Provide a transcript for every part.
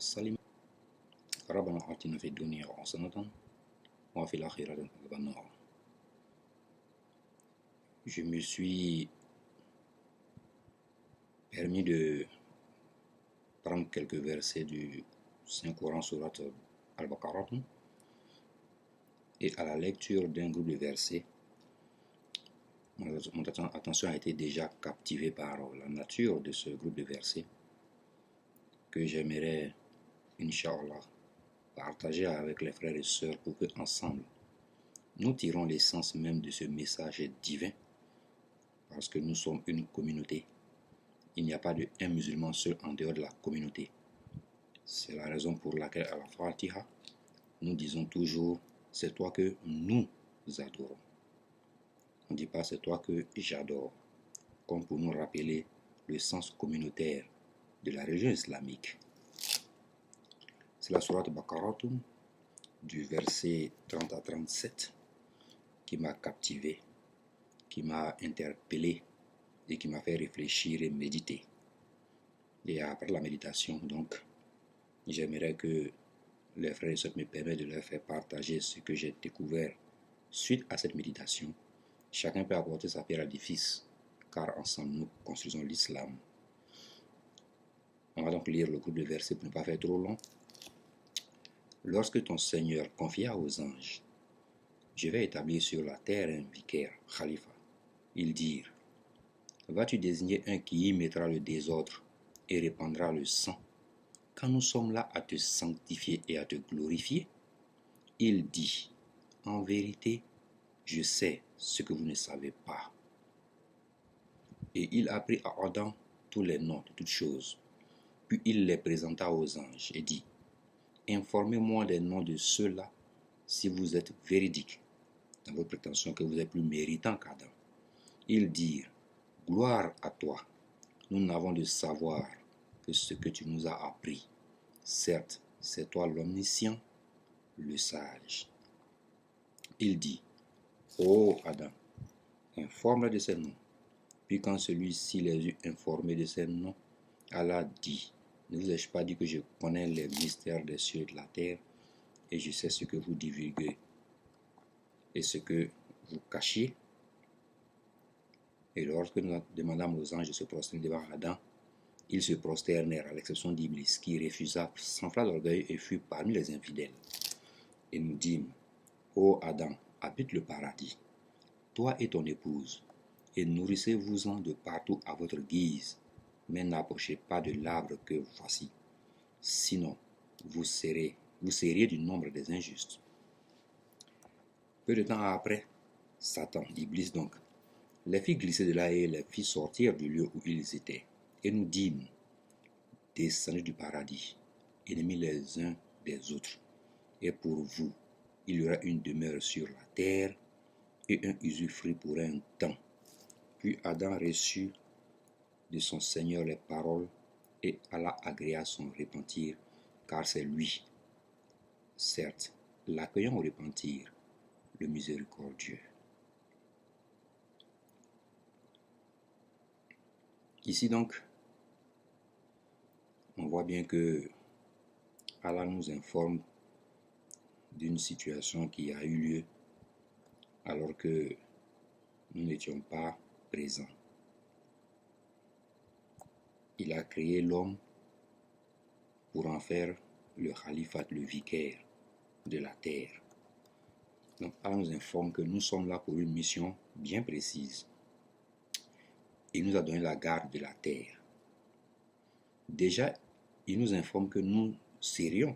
salim. ربنا آتنا في الدنيا حسنة وفي الآخرة عذاب النار. Je me suis permis de prendre quelques versets du Saint-Coran Surat Al-Baqarah, et à la lecture d'un groupe de versets, mon attention a été déjà captivée par la nature de ce groupe de versets que j'aimerais, Inch'Allah, partager avec les frères et sœurs pour que ensemble nous tirons l'essence même de ce message divin, parce que nous sommes une communauté. Il n'y a pas un musulman seul en dehors de la communauté. C'est la raison pour laquelle à la Fatiha, nous disons toujours « c'est toi que nous adorons ». On ne dit pas « c'est toi que j'adore », comme pour nous rappeler le sens communautaire de la religion islamique. C'est la sourate Baqarah du verset 30 à 37 qui m'a captivé, qui m'a interpellé et qui m'a fait réfléchir et méditer. Et après la méditation, donc, j'aimerais que les frères et sœurs me permettent de leur faire partager ce que j'ai découvert suite à cette méditation. Chacun peut apporter sa pierre à l'édifice, car ensemble nous construisons l'islam. On va donc lire le groupe de versets pour ne pas faire trop long. Lorsque ton Seigneur confia aux anges, je vais établir sur la terre un vicaire, khalifa. Ils dirent, vas-tu désigner un qui y mettra le désordre et répandra le sang, quand nous sommes là à te sanctifier et à te glorifier? Il dit, en vérité, je sais ce que vous ne savez pas. Et il apprit à Adam tous les noms de toutes choses. Puis il les présenta aux anges et dit, informez-moi des noms de ceux-là si vous êtes véridiques dans votre prétention que vous êtes plus méritant qu'Adam. Ils dirent, gloire à toi, nous n'avons de savoir que ce que tu nous as appris. Certes, c'est toi l'omniscient, le sage. Il dit, ô Adam, informe-le de ses noms. Puis quand celui-ci les eut informés de ses noms, Allah dit, ne vous ai-je pas dit que je connais les mystères des cieux et de la terre, et je sais ce que vous divulguez et ce que vous cachiez? Et lorsque nous demandâmes aux anges de se prosterner devant Adam, ils se prosternèrent, à l'exception d'Iblis, qui refusa sans flamme d'orgueil et fut parmi les infidèles. Et nous dîmes, ô Adam, habite le paradis, toi et ton épouse, et nourrissez-vous-en de partout à votre guise, mais n'approchez pas de l'arbre que voici, sinon vous seriez du nombre des injustes. Peu de temps après, Satan, Iblis donc, les fit glisser de là et les fit sortir du lieu où ils étaient. Et nous dîmes, descendez du paradis, ennemis les uns des autres. Et pour vous, il y aura une demeure sur la terre et un usufruit pour un temps. Puis Adam reçut de son Seigneur les paroles et Allah agréa son repentir, car c'est lui, certes, l'accueillant au repentir, le miséricordieux. Ici donc, on voit bien que Allah nous informe d'une situation qui a eu lieu alors que nous n'étions pas présents. Il a créé l'homme pour en faire le khalifat, le vicaire de la terre. Donc Allah nous informe que nous sommes là pour une mission bien précise. Il nous a donné la garde de la terre. Déjà, il nous informe que nous serions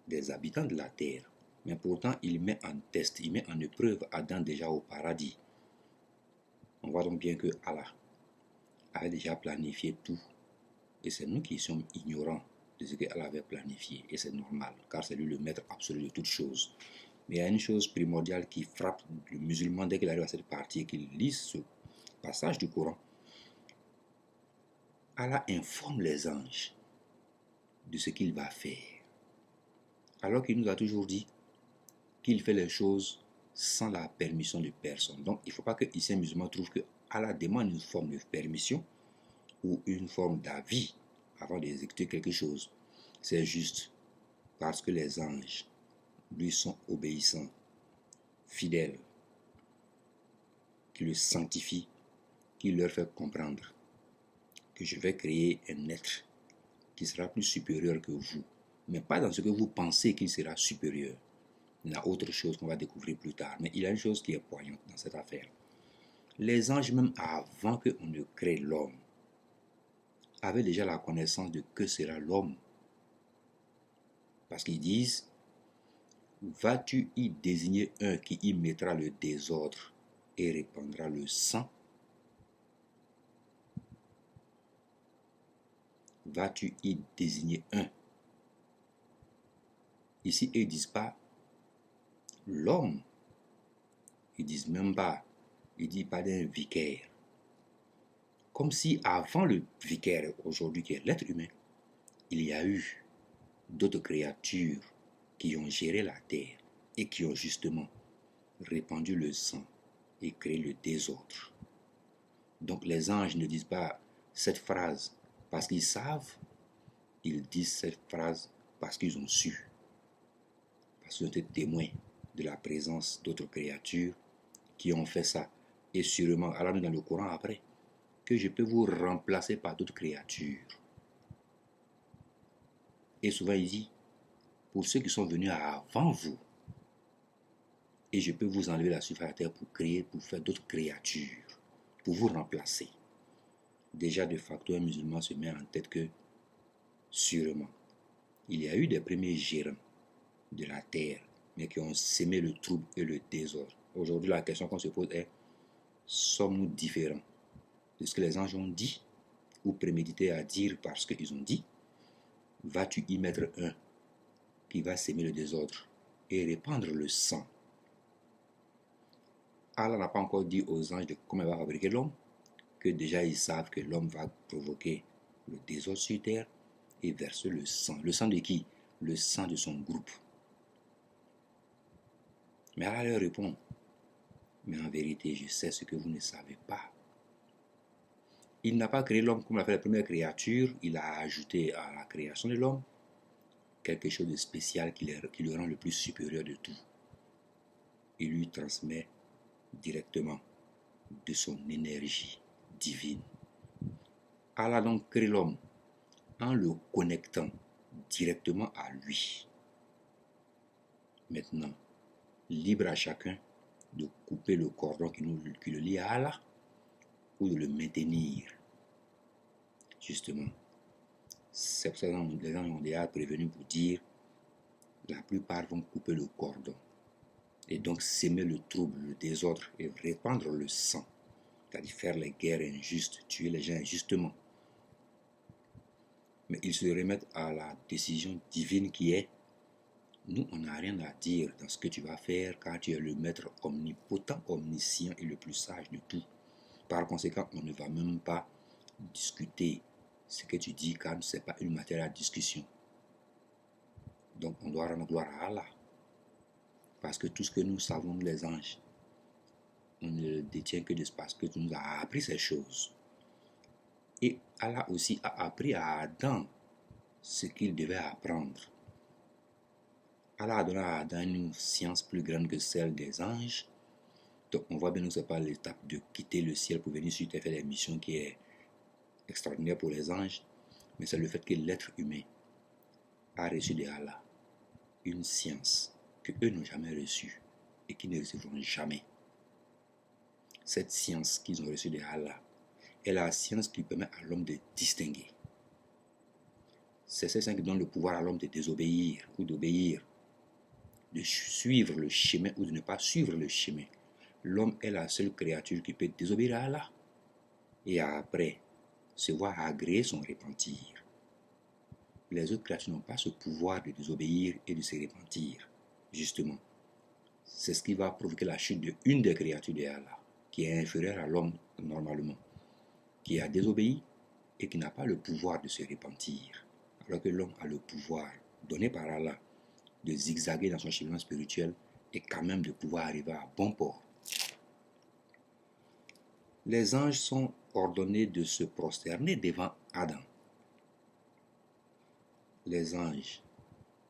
des habitants de la terre. Mais pourtant, il met en test, il met en épreuve Adam déjà au paradis. On voit donc bien que Allah avait déjà planifié tout. Et c'est nous qui sommes ignorants de ce qu'Allah avait planifié. Et c'est normal, car c'est lui le maître absolu de toutes choses. Mais il y a une chose primordiale qui frappe le musulman dès qu'il arrive à cette partie et qu'il lit ce passage du Coran. Allah informe les anges de ce qu'il va faire. Alors qu'il nous a toujours dit qu'il fait les choses sans la permission de personne. Donc il ne faut pas que ici un musulman trouve que Allah demande une forme de permission ou une forme d'avis avant d'exécuter quelque chose. C'est juste parce que les anges lui sont obéissants, fidèles, qui le sanctifient, qui leur fait comprendre que je vais créer un être qui sera plus supérieur que vous, mais pas dans ce que vous pensez qu'il sera supérieur. Il y a autre chose qu'on va découvrir plus tard, mais il y a une chose qui est poignante dans cette affaire. Les anges, même avant qu'on ne crée l'homme, avaient déjà la connaissance de que sera l'homme. Parce qu'ils disent, vas-tu y désigner un qui y mettra le désordre et répandra le sang? Vas-tu y désigner un? Ici, ils ne disent pas l'homme. Ils disent même pas, ils disent pas d'un vicaire. Comme si avant le vicaire, aujourd'hui qui est l'être humain, il y a eu d'autres créatures qui ont géré la terre et qui ont justement répandu le sang et créé le désordre. Donc les anges ne disent pas cette phrase parce qu'ils savent, ils disent cette phrase parce qu'ils ont su, parce qu'ils ont été témoins de la présence d'autres créatures qui ont fait ça. Et sûrement, allons dans le Coran après, que je peux vous remplacer par d'autres créatures. Et souvent il dit, pour ceux qui sont venus avant vous, et je peux vous enlever la surface de la terre pour créer, pour faire d'autres créatures, pour vous remplacer. Déjà de facto, un musulman se met en tête que, sûrement, il y a eu des premiers gérants de la terre, mais qui ont sémé le trouble et le désordre. Aujourd'hui, la question qu'on se pose est, sommes-nous différents de ce que les anges ont dit ou prémédité à dire parce qu'ils ont dit? Vas-tu y mettre un qui va s'aimer le désordre et répandre le sang? Allah n'a pas encore dit aux anges de comment il va fabriquer l'homme, que déjà ils savent que l'homme va provoquer le désordre sur terre et verser le sang. Le sang de qui? Le sang de son groupe. Mais Allah leur répond, mais en vérité, je sais ce que vous ne savez pas. Il n'a pas créé l'homme comme l'a fait la première créature, il a ajouté à la création de l'homme quelque chose de spécial qui le rend le plus supérieur de tout. Il lui transmet directement de son énergie divine. Allah a donc créé l'homme en le connectant directement à lui. Maintenant, libre à chacun de couper le cordon qui le lie à Allah ou de le maintenir. Justement, c'est pour ça que les gens ont déjà prévenu pour dire la plupart vont couper le cordon et donc s'aimer le trouble, le désordre et répandre le sang, c'est-à-dire faire les guerres injustes, tuer les gens injustement. Mais ils se remettent à la décision divine qui est, nous on n'a rien à dire dans ce que tu vas faire car tu es le maître omnipotent, omniscient et le plus sage de tout. Par conséquent, on ne va même pas discuter ce que tu dis car ce n'est pas une matière à discussion. Donc on doit rendre gloire à Allah. Parce que tout ce que nous savons, les anges, on ne le détient que parce que tu nous as appris ces choses. Et Allah aussi a appris à Adam ce qu'il devait apprendre. Allah a donné à Adam une science plus grande que celle des anges. Donc on voit bien que ce n'est pas l'étape de quitter le ciel pour venir sur terre faire des missions qui est extraordinaire pour les anges, mais c'est le fait que l'être humain a reçu de Allah une science que eux n'ont jamais reçue et qui ne recevront jamais. Cette science qu'ils ont reçue de Allah est la science qui permet à l'homme de distinguer. C'est cette science qui donne le pouvoir à l'homme de désobéir ou d'obéir, de suivre le chemin ou de ne pas suivre le chemin. L'homme est la seule créature qui peut désobéir à Allah et après se voir agréer son repentir. Les autres créatures n'ont pas ce pouvoir de désobéir et de se repentir. Justement, c'est ce qui va provoquer la chute d'une des créatures de Allah, qui est inférieure à l'homme normalement, qui a désobéi et qui n'a pas le pouvoir de se repentir, alors que l'homme a le pouvoir donné par Allah de zigzaguer dans son chemin spirituel et quand même de pouvoir arriver à bon port. Les anges sont ordonnés de se prosterner devant Adam. les anges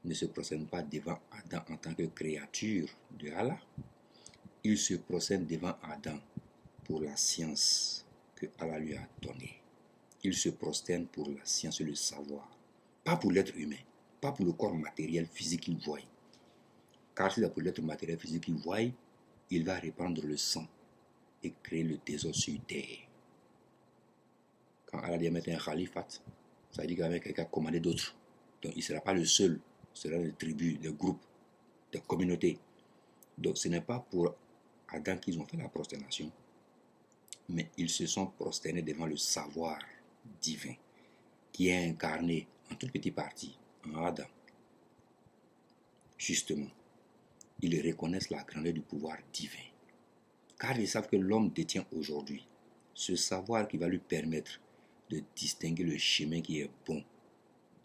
ne se prosternent pas devant Adam en tant que créature de Allah. Ils se prosternent devant Adam pour la science que Allah lui a donnée. Ils se prosternent pour la science et le savoir, pas pour l'être humain, pas pour le corps matériel physique qu'ils voient. Car si c'est pour l'être matériel physique qu'ils voient, il va répandre le sang et créer le désordre sur terre. Quand Allah dit mettre un khalifat, ça veut dire qu'avec quelqu'un a commandé d'autres. Donc il ne sera pas le seul, ce sera des tribus, des groupes, des communautés. Donc ce n'est pas pour Adam qu'ils ont fait la prosternation, mais ils se sont prosternés devant le savoir divin qui est incarné en toute petite partie en Adam. Justement, ils reconnaissent la grandeur du pouvoir divin, car ils savent que l'homme détient aujourd'hui ce savoir qui va lui permettre de distinguer le chemin qui est bon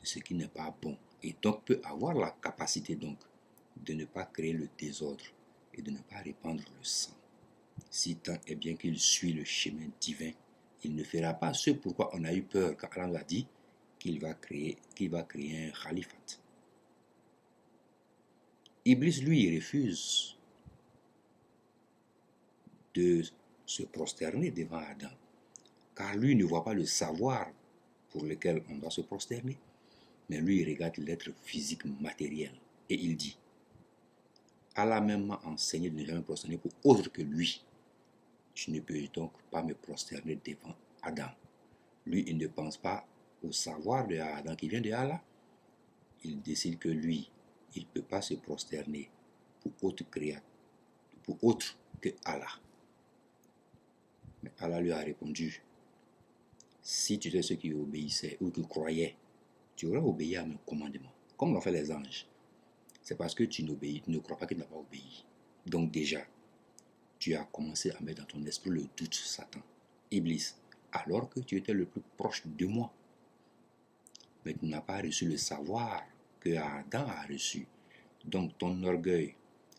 de ce qui n'est pas bon, et donc peut avoir la capacité donc de ne pas créer le désordre et de ne pas répandre le sang. Si tant est bien qu'il suit le chemin divin, il ne fera pas ce pourquoi on a eu peur quand Allah a dit qu'il va créer un khalifat. Iblis, lui, refuse de se prosterner devant Adam, car lui ne voit pas le savoir pour lequel on doit se prosterner, mais lui, il regarde l'être physique matériel, et il dit, Allah même m'a enseigné de ne jamais prosterner pour autre que lui. Je ne peux donc pas me prosterner devant Adam. Lui, il ne pense pas au savoir de Adam qui vient de Allah. Il décide que lui, il ne peut pas se prosterner pour autre que Allah. Mais Allah lui a répondu, si tu étais ceux qui obéissaient ou qui croyaient, tu aurais obéi à mes commandements, comme l'ont fait les anges. C'est parce que tu ne crois pas que tu n'as pas obéi. Donc déjà, tu as commencé à mettre dans ton esprit le doute, Satan, Iblis, alors que tu étais le plus proche de moi. Mais tu n'as pas reçu le savoir que Adam a reçu. Donc ton orgueil,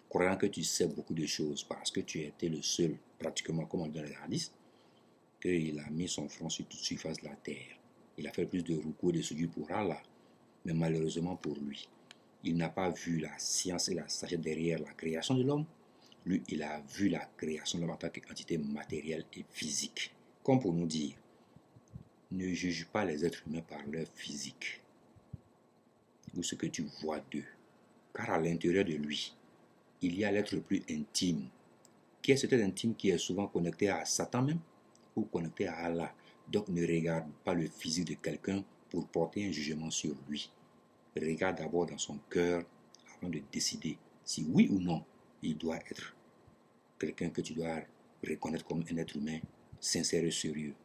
croyant que tu sais beaucoup de choses parce que tu étais le seul, pratiquement comme on dit dans les hadiths, qu'il a mis son front sur toute surface de la terre. Il a fait plus de rukou et de sujud pour Allah, mais malheureusement pour lui, il n'a pas vu la science et la sagesse derrière la création de l'homme. Lui, il a vu la création de l'homme en tant qu'entité matérielle et physique. Comme pour nous dire, ne juge pas les êtres humains par leur physique ou ce que tu vois d'eux, car à l'intérieur de lui, il y a l'être le plus intime, qui est cet être intime qui est souvent connecté à Satan même, ou connecté à Allah. Donc ne regarde pas le physique de quelqu'un pour porter un jugement sur lui. Regarde d'abord dans son cœur avant de décider si oui ou non il doit être quelqu'un que tu dois reconnaître comme un être humain sincère et sérieux.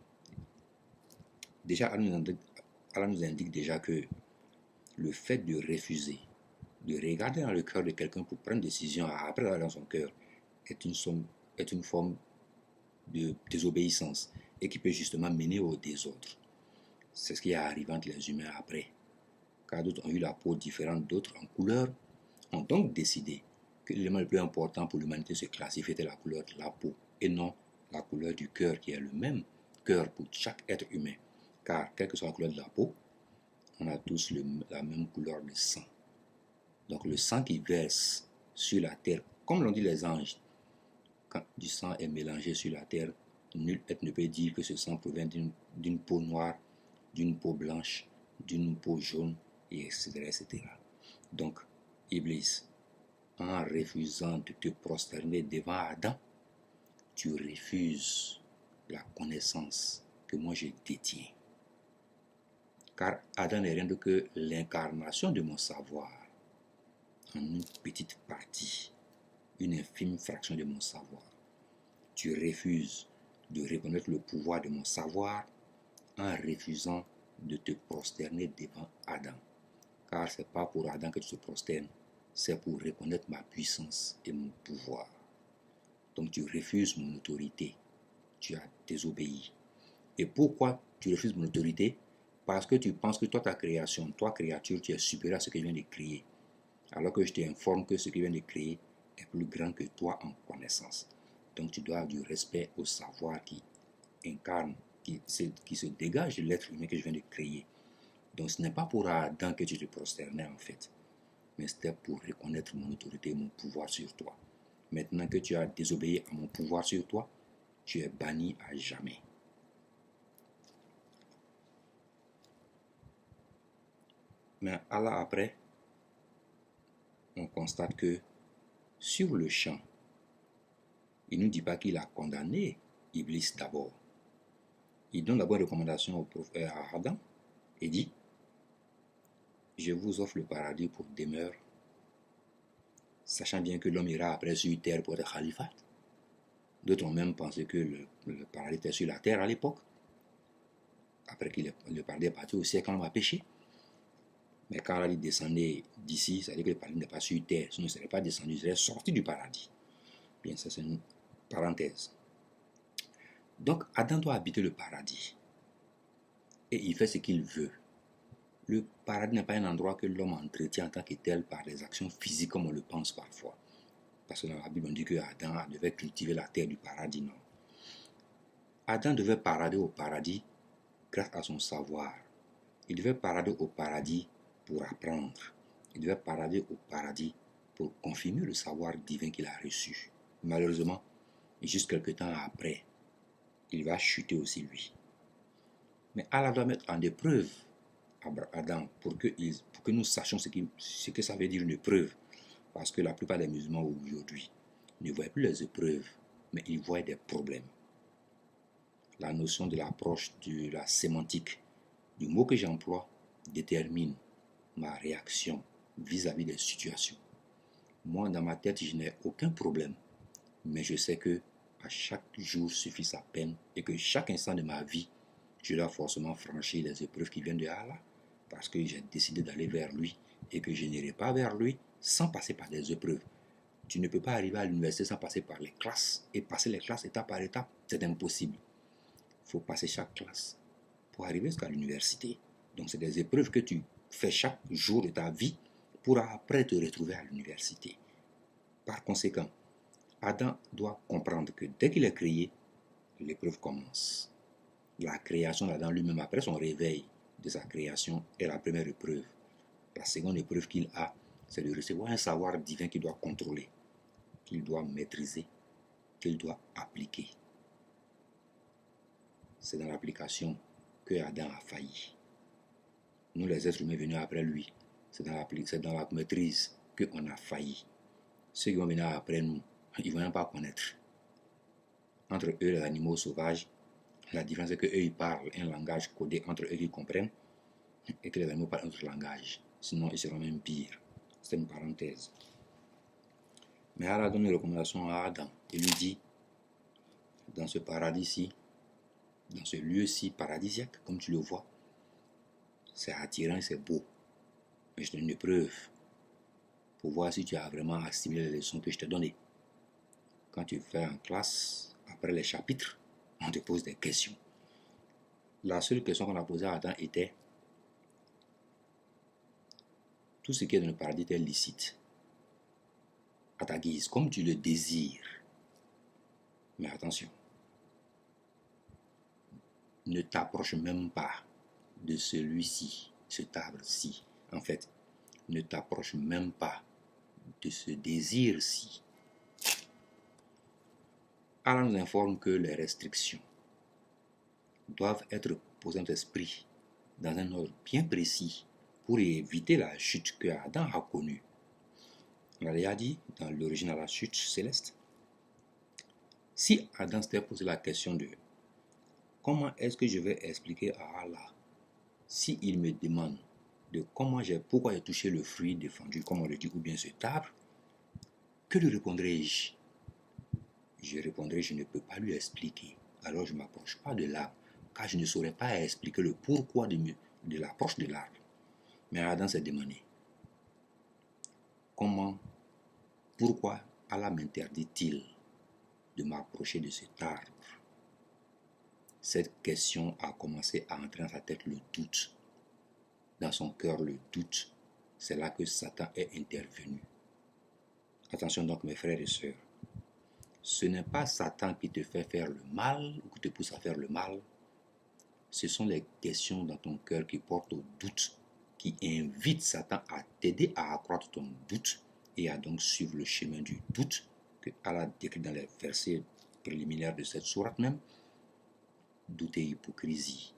Déjà, Allah nous indique déjà que le fait de refuser, de regarder dans le cœur de quelqu'un pour prendre une décision après avoir dans son cœur, est une forme de désobéissance et qui peut justement mener au désordre. C'est ce qui est arrivé entre les humains après. Car d'autres ont eu la peau différente d'autres en couleur, ont donc décidé que l'élément le plus important pour l'humanité se classifier était la couleur de la peau et non la couleur du cœur qui est le même cœur pour chaque être humain. Car quelle que soit la couleur de la peau, on a tous la même couleur de sang. Donc le sang qui verse sur la terre, comme l'ont dit les anges, quand du sang est mélangé sur la terre, nul être ne peut dire que ce sang provient d'une peau noire, d'une peau blanche, d'une peau jaune, etc., etc. Donc, Iblis, en refusant de te prosterner devant Adam, tu refuses la connaissance que moi je détiens. Car Adam n'est rien d'autre que l'incarnation de mon savoir, en une petite partie, une infime fraction de mon savoir. Tu refuses de reconnaître le pouvoir de mon savoir en refusant de te prosterner devant Adam. Car ce n'est pas pour Adam que tu te prosternes, c'est pour reconnaître ma puissance et mon pouvoir. Donc tu refuses mon autorité, tu as désobéi. Et pourquoi tu refuses mon autorité? Parce que tu penses que toi, ta création, toi, créature, tu es supérieur à ce que je viens de créer. Alors que je t'informe que ce que je viens de créer est plus grand que toi en connaissance. Donc tu dois du respect au savoir qui incarne, qui se dégage de l'être humain que je viens de créer. Donc ce n'est pas pour Adam que tu te prosternais en fait, mais c'était pour reconnaître mon autorité et mon pouvoir sur toi. Maintenant que tu as désobéi à mon pouvoir sur toi, tu es banni à jamais. Mais Allah après, on constate que sur le champ, il ne nous dit pas qu'il a condamné Iblis d'abord. Il donne d'abord une recommandation à Adam et dit, je vous offre le paradis pour demeure, sachant bien que l'homme ira après sur terre pour être khalifat. D'autres ont même pensé que le paradis était sur la terre à l'époque, après que le paradis est parti au siècle, l'homme a péché. Mais quand il descendait d'ici, ça veut dire que le paradis n'est pas sur terre, sinon il ne serait pas descendu, il serait sorti du paradis. Bien, ça c'est une parenthèse. Donc Adam doit habiter le paradis. Et il fait ce qu'il veut. Le paradis n'est pas un endroit que l'homme entretient en tant que tel par des actions physiques comme on le pense parfois. Parce que dans la Bible on dit que Adam devait cultiver la terre du paradis, non. Adam devait parader au paradis grâce à son savoir. Il devait parader au paradis pour apprendre. Il devait parader au paradis pour confirmer le savoir divin qu'il a reçu. Malheureusement, juste quelques temps après, il va chuter aussi lui. Mais Allah doit mettre en épreuve Adam pour que nous sachions ce que ça veut dire une épreuve. Parce que la plupart des musulmans aujourd'hui ne voient plus les épreuves, mais ils voient des problèmes. La notion de l'approche de la sémantique du mot que j'emploie détermine ma réaction vis-à-vis des situations. Moi, dans ma tête, je n'ai aucun problème, mais je sais que à chaque jour suffit sa peine et que chaque instant de ma vie, je dois forcément franchir les épreuves qui viennent de Allah parce que j'ai décidé d'aller vers lui et que je n'irai pas vers lui sans passer par des épreuves. Tu ne peux pas arriver à l'université sans passer par les classes et passer les classes étape par étape, c'est impossible. Il faut passer chaque classe pour arriver jusqu'à l'université. Donc c'est des épreuves que tu fais chaque jour de ta vie pour après te retrouver à l'université. Par conséquent, Adam doit comprendre que dès qu'il est créé, l'épreuve commence. La création d'Adam lui-même, après son réveil de sa création, est la première épreuve. La seconde épreuve qu'il a, c'est de recevoir un savoir divin qu'il doit contrôler, qu'il doit maîtriser, qu'il doit appliquer. C'est dans l'application que Adam a failli. Nous, les êtres humains venus après lui, c'est dans la maîtrise qu'on a failli. Ceux qui vont venir après nous, ils ne vont même pas connaître. Entre eux, les animaux sauvages, la différence est qu'eux, ils parlent un langage codé entre eux qu'ils comprennent et que les animaux parlent un autre langage. Sinon, ils seront même pires. C'est une parenthèse. Mais Allah donne une recommandation à Adam. Il lui dit, dans ce paradis-ci, dans ce lieu-ci paradisiaque, comme tu le vois, c'est attirant et c'est beau. Mais je te donne une preuve pour voir si tu as vraiment assimilé les leçons que je t'ai données. Quand tu fais en classe, après les chapitres, on te pose des questions. La seule question qu'on a posée à Adam était tout ce qui est dans le paradis est licite, à ta guise, comme tu le désires. Mais attention, ne t'approche même pas de celui-ci, cet arbre-ci. En fait, ne t'approche même pas de ce désir-ci. Allah nous informe que les restrictions doivent être posées dans l'esprit dans un ordre bien précis pour éviter la chute que Adam a connue. On a déjà dit dans l'origine de la chute céleste. Si Adam s'était posé la question de comment est-ce que je vais expliquer à Allah si il me demande de pourquoi j'ai touché le fruit défendu, comme on le dit, ou bien cet arbre, que lui répondrai-je? Je répondrai, je ne peux pas lui expliquer. Alors je ne m'approche pas de l'arbre, car je ne saurais pas expliquer le pourquoi de l'approche de l'arbre. Mais Adam s'est demandé, pourquoi Allah m'interdit-il de m'approcher de cet arbre? Cette question a commencé à entrer dans sa tête le doute. Dans son cœur, le doute. C'est là que Satan est intervenu. Attention donc mes frères et sœurs. Ce n'est pas Satan qui te fait faire le mal ou qui te pousse à faire le mal, Ce sont les questions dans ton cœur qui portent au doute, qui invitent Satan à t'aider à accroître ton doute et à donc suivre le chemin du doute que Allah décrit dans les versets préliminaires de cette sourate même. Doute et hypocrisie,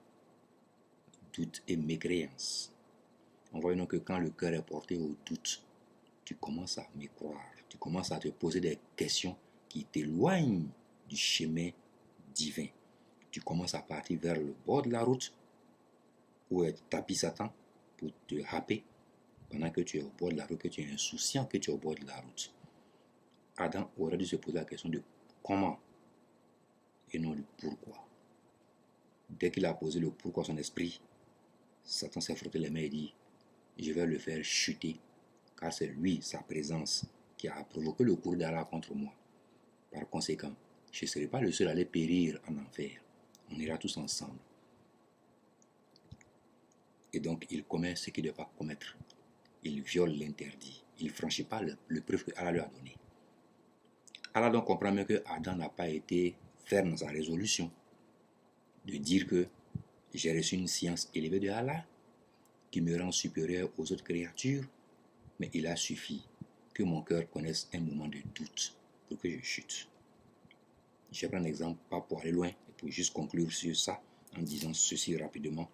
doute et mécréance. On voit donc que quand le cœur est porté au doute, tu commences à mécroire, tu commences à te poser des questions qui t'éloignent du chemin divin. Tu commences à partir vers le bord de la route où est tapis Satan pour te happer pendant que tu es au bord de la route, que tu es insouciant que tu es au bord de la route. Adam aurait dû se poser la question de comment et non le pourquoi. Dès qu'il a posé le pourquoi à son esprit, Satan s'est frotté les mains et dit « Je vais le faire chuter, car c'est lui, sa présence, qui a provoqué le courroux d'Allah contre moi. Par conséquent, je ne serai pas le seul à aller périr en enfer. On ira tous ensemble. » Et donc, il commet ce qu'il ne doit pas commettre. Il viole l'interdit. Il ne franchit pas le preuve que Allah lui a donné. Allah donc comprend mieux que Adam n'a pas été ferme dans sa résolution de dire que j'ai reçu une science élevée de Allah qui me rend supérieur aux autres créatures, mais il a suffi que mon cœur connaisse un moment de doute pour que je chute. Je vais prendre un exemple, pas pour aller loin, et pour juste conclure sur ça en disant ceci rapidement.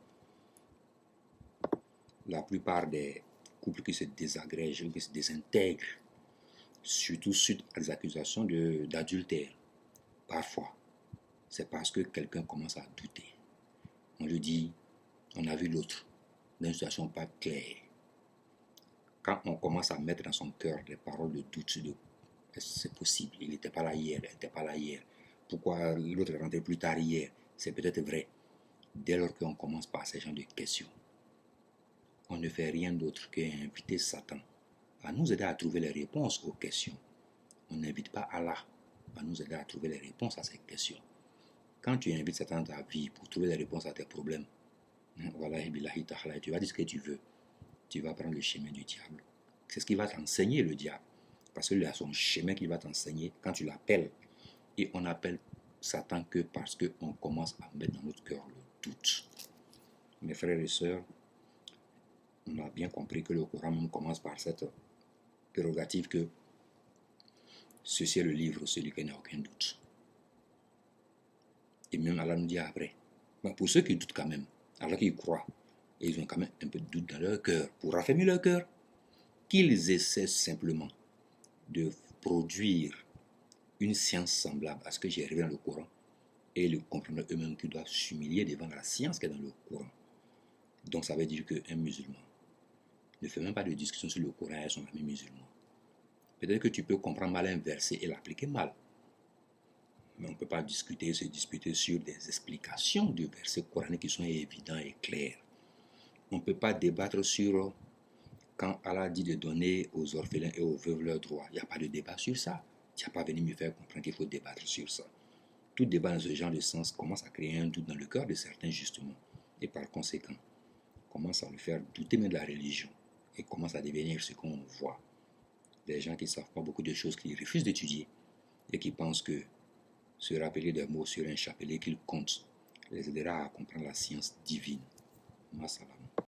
La plupart des couples qui se désagrègent, qui se désintègrent, surtout suite à des accusations d'adultère, parfois, c'est parce que quelqu'un commence à douter. On lui dit, on a vu l'autre dans une situation pas claire. Quand on commence à mettre dans son cœur des paroles de doute, c'est possible, il n'était pas là hier, elle n'était pas là hier. Pourquoi l'autre est rentré plus tard hier? C'est peut-être vrai. Dès lors qu'on commence par ces genres de questions, on ne fait rien d'autre qu'inviter Satan à nous aider à trouver les réponses aux questions. On n'invite pas Allah à nous aider à trouver les réponses à ces questions. Quand tu invites Satan dans ta vie pour trouver les réponses à tes problèmes, voilà, tu vas dire ce que tu veux. Tu vas prendre le chemin du diable. C'est ce qu'il va t'enseigner, le diable. Parce qu'il a son chemin qu'il va t'enseigner quand tu l'appelles. Et on appelle Satan que parce qu'on commence à mettre dans notre cœur le doute. Mes frères et sœurs, on a bien compris que le Coran même commence par cette prérogative que ceci est le livre, celui qui n'a aucun doute. Et même Allah nous dit après, pour ceux qui doutent quand même, alors qu'ils croient, et ils ont quand même un peu de doute dans leur cœur, pour raffermir leur cœur, qu'ils essaient simplement de produire une science semblable à ce que j'ai révélé dans le Coran, et ils comprennent eux-mêmes qu'ils doivent s'humilier devant la science qui est dans le Coran. Donc ça veut dire qu'un musulman ne fait même pas de discussion sur le Coran avec son ami musulman. Peut-être que tu peux comprendre mal un verset et l'appliquer mal. Mais on ne peut pas se disputer sur des explications du verset coranique qui sont évidents et clairs. On ne peut pas débattre sur quand Allah dit de donner aux orphelins et aux veuves leurs droits. Il n'y a pas de débat sur ça. Tu n'as pas venu me faire comprendre qu'il faut débattre sur ça. Tout débat dans ce genre de sens commence à créer un doute dans le cœur de certains justement. Et par conséquent, commence à le faire douter même de la religion. Et commence à devenir ce qu'on voit. Des gens qui ne savent pas beaucoup de choses, qui refusent d'étudier et qui pensent que se rappeler des mots sur un chapelet qu'ils comptent les aidera à comprendre la science divine. Massalam.